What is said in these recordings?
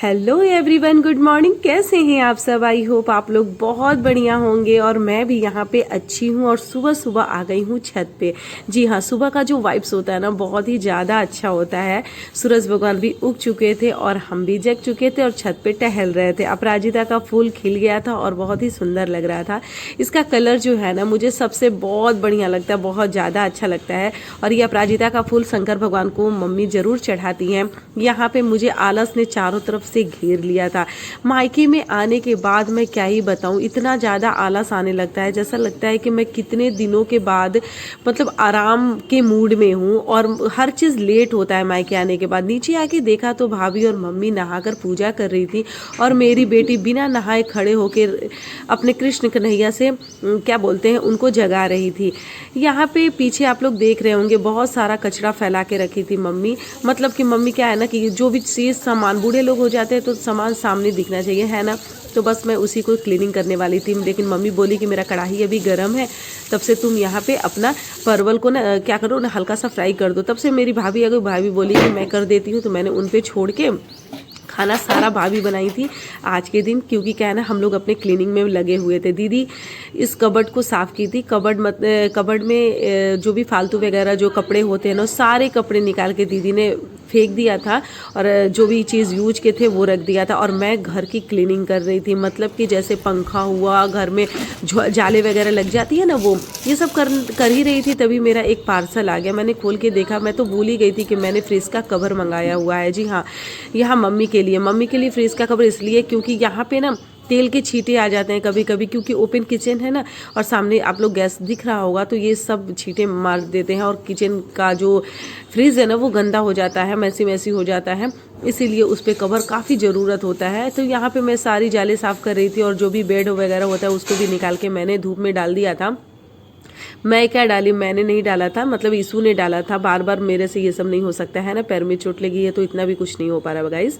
Hello everyone, good morning. कैसे हैं आप सब? आई होप आप लोग बहुत बढ़िया होंगे और मैं भी यहाँ पे अच्छी हूँ। और सुबह सुबह आ गई हूँ छत पे। जी हाँ, सुबह का जो वाइब्स होता है ना, बहुत ही ज़्यादा अच्छा होता है। सूरज भगवान भी उग चुके थे और हम भी जग चुके थे और छत पे टहल रहे थे। अपराजिता का फूल खिल गया था और बहुत ही सुंदर लग रहा था। इसका कलर जो है ना, मुझे सबसे बहुत बढ़िया लगता है, बहुत ज़्यादा अच्छा लगता है। और ये अपराजिता का फूल शंकर भगवान को मम्मी ज़रूर चढ़ाती हैं। यहाँ पे मुझे आलस ने चारों तरफ से घेर लिया था। मायके में आने के बाद मैं क्या ही बताऊं, इतना ज़्यादा आलस आने लगता है, जैसा लगता है कि मैं कितने दिनों के बाद मतलब आराम के मूड में हूँ। और हर चीज़ लेट होता है मायके आने के बाद। नीचे आके देखा तो भाभी और मम्मी नहाकर पूजा कर रही थी और मेरी बेटी बिना नहाए खड़े होकर अपने कृष्ण कन्हैया से क्या बोलते हैं उनको जगा रही थी। यहाँ पे पीछे आप लोग देख रहे होंगे बहुत सारा कचरा फैला के रखी थी मम्मी। मतलब कि मम्मी क्या है ना कि जो भी चीज़ सामान, बूढ़े लोग हो जाते हैं तो सामान सामने दिखना चाहिए, है ना। तो बस मैं उसी को क्लीनिंग करने वाली थी, लेकिन मम्मी बोली कि मेरा कढ़ाई अभी गर्म है, तब से तुम यहाँ पे अपना परवल को ना क्या करो ना, हल्का सा फ्राई कर दो। तब से मेरी भाभी अगर भाभी बोली कि मैं कर देती हूँ, तो मैंने उन पे छोड़ के खाना सारा भाभी बनाई थी आज के दिन। क्योंकि क्या है ना, हम लोग अपने क्लीनिंग में लगे हुए थे। दीदी इस कबर्ड को साफ की थी। कबर्ड में जो भी फालतू वगैरह जो कपड़े होते हैं ना, सारे कपड़े निकाल के दीदी ने फेंक दिया था और जो भी चीज़ यूज के थे वो रख दिया था। और मैं घर की क्लीनिंग कर रही थी। मतलब कि जैसे पंखा हुआ, घर में जाले वगैरह लग जाती है ना, वो ये सब कर ही रही थी। तभी मेरा एक पार्सल आ गया। मैंने खोल के देखा, मैं तो भूल ही गई थी कि मैंने फ्रिज का कवर मंगाया हुआ है। जी हाँ, यहाँ मम्मी के लिए फ्रिज का कवर इसलिए क्योंकि यहाँ पे ना तेल के छींटे आ जाते हैं कभी कभी, क्योंकि ओपन किचन है ना और सामने आप लोग गैस दिख रहा होगा, तो ये सब छींटे मार देते हैं और किचन का जो फ्रिज है ना वो गंदा हो जाता है, मैसी मैसी हो जाता है। इसीलिए उस पर कवर काफ़ी ज़रूरत होता है। तो यहाँ पे मैं सारी जाले साफ़ कर रही थी और जो भी बेड वगैरह होता है उसको भी निकाल के मैंने धूप में डाल दिया था। मैं क्या डाली, मैंने नहीं डाला था, मतलब ईशू ने डाला था। बार बार मेरे से ये सब नहीं हो सकता है ना, पैर में चोट लगी है तो इतना भी कुछ नहीं हो पा रहा है गाइस,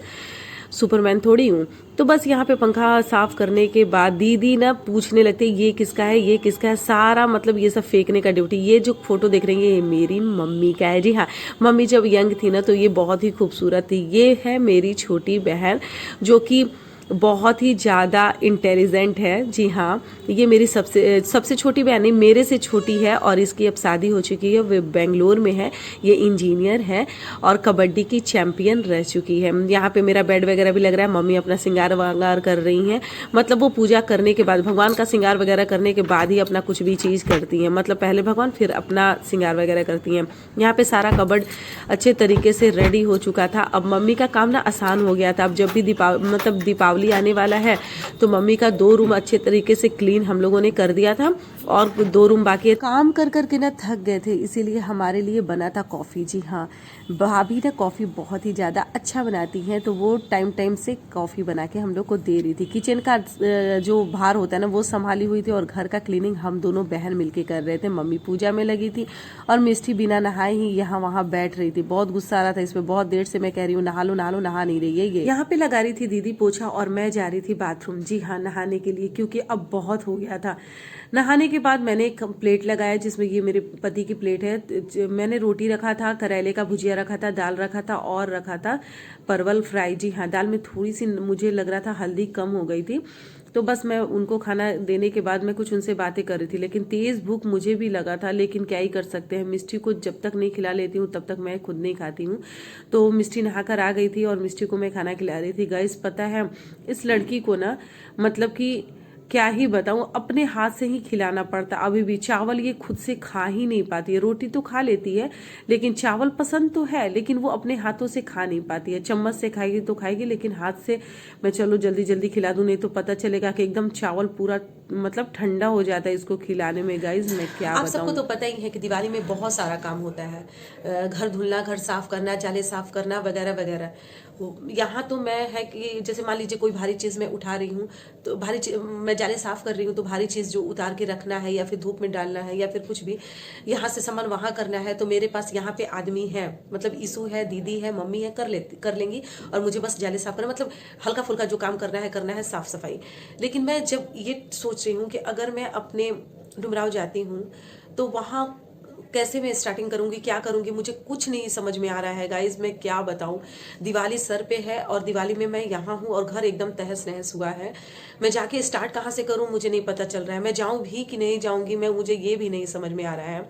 सुपरमैन थोड़ी हूँ। तो बस यहाँ पे पंखा साफ करने के बाद दीदी ना पूछने लगते ये किसका है, ये किसका है, सारा मतलब ये सब फेंकने का ड्यूटी। ये जो फोटो देख रही है ये मेरी मम्मी का है। जी हाँ, मम्मी जब यंग थी ना तो ये बहुत ही खूबसूरत थी। ये है मेरी छोटी बहन जो कि बहुत ही ज़्यादा इंटेलिजेंट है। जी हाँ, ये मेरी सबसे छोटी बहन है, मेरे से छोटी है और इसकी अब शादी हो चुकी है। वो बेंगलोर में है, ये इंजीनियर है और कबड्डी की चैंपियन रह चुकी है। यहाँ पे मेरा बेड वगैरह भी लग रहा है। मम्मी अपना श्रृंगार वंगार कर रही हैं। मतलब वो पूजा करने के बाद, भगवान का श्रृंगार वगैरह करने के बाद ही अपना कुछ भी चीज़ करती हैं। मतलब पहले भगवान फिर अपना श्रृंगार वगैरह करती हैं। यहाँ पे सारा कबर्ड अच्छे तरीके से रेडी हो चुका था। अब मम्मी का काम ना आसान हो गया था। अब जब भी दीपावली आने वाला है तो मम्मी का 2 रूम अच्छे तरीके से क्लीन हम लोगों ने कर दिया था और 2 रूम बाकी है। काम कर करके ना थक गए थे, इसीलिए हमारे लिए बना था कॉफ़ी। जी हाँ, भाभी ना कॉफ़ी बहुत ही ज़्यादा अच्छा बनाती हैं, तो वो टाइम टाइम से कॉफ़ी बना के हम लोग को दे रही थी। किचन का जो भार होता है ना वो संभाली हुई थी और घर का क्लीनिंग हम दोनों बहन मिलके कर रहे थे। मम्मी पूजा में लगी थी और मिष्टी बिना नहाए ही यहाँ वहाँ बैठ रही थी। बहुत गुस्सा आ रहा था इसमें, बहुत देर से मैं कह रही हूँ नहा लो नहा लो, नहा नहीं रही है ये। यहाँ पे लगा रही थी दीदी पोछा और मैं जा रही थी बाथरूम। जी हाँ, नहाने के लिए, क्योंकि अब बहुत हो गया था। नहाने के बाद मैंने एक प्लेट लगाया जिसमें ये मेरे पति की प्लेट है। मैंने रोटी रखा था, करेले का भुजिया रखा था, दाल रखा था और रखा था परवल फ्राई। जी हाँ, दाल में थोड़ी सी मुझे लग रहा था हल्दी कम हो गई थी। तो बस मैं उनको खाना देने के बाद मैं कुछ उनसे बातें कर रही थी, लेकिन तेज़ भूख मुझे भी लगा था। लेकिन क्या ही कर सकते हैं, मिष्टी को जब तक नहीं खिला लेती हूँ तब तक मैं खुद नहीं खाती हूँ। तो मिष्टी नहाकर आ गई थी और मिष्टी को मैं खाना खिला रही थी। गाइस पता है इस लड़की को ना, मतलब कि क्या ही बताऊं, अपने हाथ से ही खिलाना पड़ता। अभी भी चावल ये खुद से खा ही नहीं पाती है। रोटी तो खा लेती है लेकिन चावल पसंद तो है, लेकिन वो अपने हाथों से खा नहीं पाती है। चम्मच से खाएगी तो खाएगी, लेकिन हाथ से मैं चलो जल्दी जल्दी खिला दूं, नहीं तो पता चलेगा कि एकदम चावल पूरा मतलब ठंडा हो जाता है इसको खिलाने में। गाइज मैं क्या बताऊं, आप सबको तो पता ही है कि दिवाली में बहुत सारा काम होता है, घर धुलना, घर साफ करना, जाले साफ करना वगैरह वगैरह। यहाँ तो मैं है कि जैसे मान लीजिए कोई भारी चीज़ मैं उठा रही हूँ तो मैं जाले साफ कर रही हूँ तो भारी चीज़ जो उतार के रखना है या फिर धूप में डालना है या फिर कुछ भी यहाँ से सामान वहाँ करना है, तो मेरे पास यहाँ पे आदमी है, मतलब ईशू है, दीदी है, मम्मी है, कर लेंगी और मुझे बस जाले साफ करना, मतलब हल्का फुल्का जो काम करना है साफ सफाई। लेकिन मैं जब ये सोच रही हूँ कि अगर मैं अपने डुमराव जाती हूँ तो वहाँ कैसे मैं स्टार्टिंग करूंगी, क्या करूंगी, मुझे कुछ नहीं समझ में आ रहा है गाइज। मैं क्या बताऊं, दिवाली सर पे है और दिवाली में मैं यहाँ हूँ और घर एकदम तहस नहस हुआ है। मैं जाके स्टार्ट कहाँ से करूँ मुझे नहीं पता चल रहा है। मैं जाऊँ भी कि नहीं जाऊंगी, मैं मुझे ये भी नहीं समझ में आ रहा है।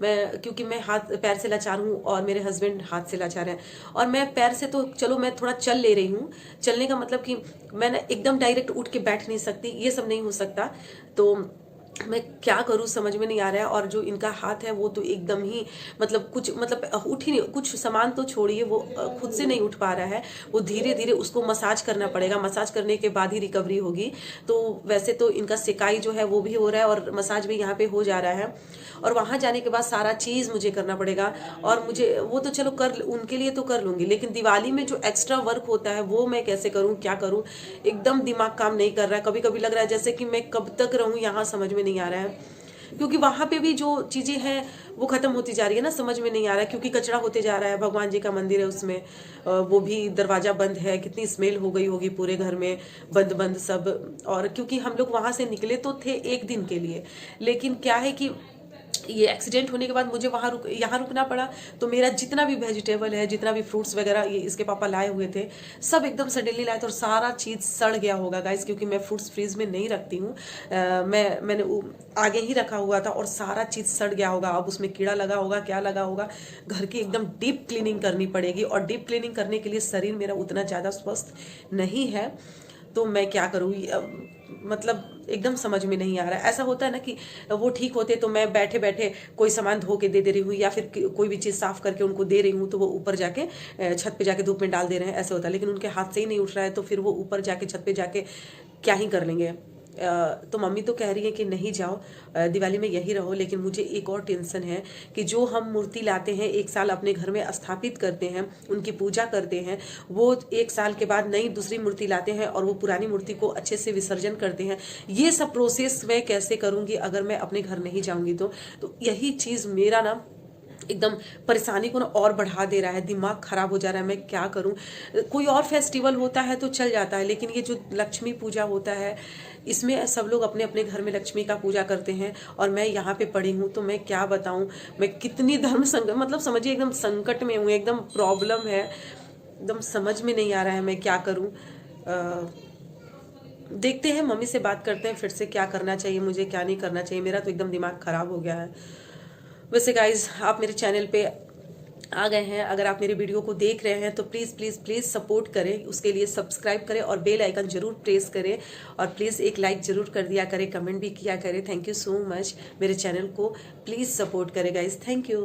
क्योंकि मैं हाथ पैर से लाचार हूँ और मेरे हस्बैंड हाथ से लाचार हैं। और मैं पैर से तो चलो मैं थोड़ा चल ले रही हूँ, चलने का मतलब कि मैं ना एकदम डायरेक्ट उठ के बैठ नहीं सकती, ये सब नहीं हो सकता। तो मैं क्या करूँ समझ में नहीं आ रहा है। और जो इनका हाथ है वो तो एकदम ही मतलब कुछ मतलब उठ ही नहीं, कुछ सामान तो छोड़िए, वो खुद से नहीं उठ पा रहा है। वो धीरे धीरे उसको मसाज करना पड़ेगा, मसाज करने के बाद ही रिकवरी होगी। तो वैसे तो इनका सिकाई जो है वो भी हो रहा है और मसाज भी यहाँ पे हो जा रहा है। और वहां जाने के बाद सारा चीज मुझे करना पड़ेगा। और मुझे वो तो चलो कर उनके लिए तो कर लूंगी, लेकिन दिवाली में जो एक्स्ट्रा वर्क होता है वो मैं कैसे करूं, क्या करूं, एकदम दिमाग काम नहीं कर रहा है। कभी कभी लग रहा है जैसे कि मैं कब तक रहूं यहाँ, समझ में नहीं आ रहा है। क्योंकि वहां पे भी जो चीजें हैं वो खत्म होती जा रही है ना, समझ में नहीं आ रहा है। क्योंकि कचरा होते जा रहा है, भगवान जी का मंदिर है उसमें वो भी दरवाजा बंद है, कितनी स्मेल हो गई होगी पूरे घर में, बंद बंद सब। और क्योंकि हम लोग वहां से निकले तो थे एक दिन के लिए, लेकिन क्या है कि ये एक्सीडेंट होने के बाद मुझे यहाँ रुकना पड़ा। तो मेरा जितना भी वेजिटेबल है, जितना भी फ्रूट्स वगैरह ये इसके पापा लाए हुए थे, सब एकदम सडनली लाए थे और सारा चीज सड़ गया होगा गाइस। क्योंकि मैं फ्रूट्स फ्रीज में नहीं रखती हूँ, मैंने आगे ही रखा हुआ था और सारा चीज सड़ गया होगा। अब उसमें कीड़ा लगा होगा, क्या लगा होगा। घर की एकदम डीप क्लीनिंग करनी पड़ेगी और डीप क्लीनिंग करने के लिए शरीर मेरा उतना ज्यादा स्वस्थ नहीं है। तो मैं क्या करूँ, मतलब एकदम समझ में नहीं आ रहा है। ऐसा होता है ना कि वो ठीक होते तो मैं बैठे बैठे कोई सामान धो के दे रही हूँ या फिर कोई भी चीज़ साफ करके उनको दे रही हूँ, तो वो ऊपर जाके छत पे जाके धूप में डाल दे रहे हैं, ऐसा होता है। लेकिन उनके हाथ से ही नहीं उठ रहा है, तो फिर वो ऊपर जाके छत पे जाके क्या ही कर लेंगे। तो मम्मी तो कह रही है कि नहीं जाओ, दिवाली में यही रहो। लेकिन मुझे एक और टेंशन है कि जो हम मूर्ति लाते हैं, एक साल अपने घर में स्थापित करते हैं, उनकी पूजा करते हैं, वो एक साल के बाद नई दूसरी मूर्ति लाते हैं और वो पुरानी मूर्ति को अच्छे से विसर्जन करते हैं। ये सब प्रोसेस मैं कैसे करूंगी अगर मैं अपने घर नहीं जाऊंगी तो यही चीज मेरा ना एकदम परेशानी को ना और बढ़ा दे रहा है। दिमाग खराब हो जा रहा है, मैं क्या करूं। कोई और फेस्टिवल होता है तो चल जाता है, लेकिन ये जो लक्ष्मी पूजा होता है इसमें सब लोग अपने अपने घर में लक्ष्मी का पूजा करते हैं और मैं यहाँ पे पड़ी हूँ। तो मैं क्या बताऊं, मैं कितनी धर्म संकट, मतलब समझिए एकदम संकट में हूँ, एकदम प्रॉब्लम है, एकदम समझ में नहीं आ रहा है मैं क्या करूँ। देखते हैं, मम्मी से बात करते हैं फिर से, क्या करना चाहिए मुझे, क्या नहीं करना चाहिए। मेरा तो एकदम दिमाग खराब हो गया है। वैसे गाइज आप मेरे चैनल पे आ गए हैं, अगर आप मेरी वीडियो को देख रहे हैं तो प्लीज़ प्लीज़ प्लीज़ सपोर्ट करें, उसके लिए सब्सक्राइब करें और बेल आइकन जरूर प्रेस करें और प्लीज़ एक लाइक जरूर कर दिया करें, कमेंट भी किया करें। थैंक यू सो मच, मेरे चैनल को प्लीज़ सपोर्ट करें गाइज, थैंक यू।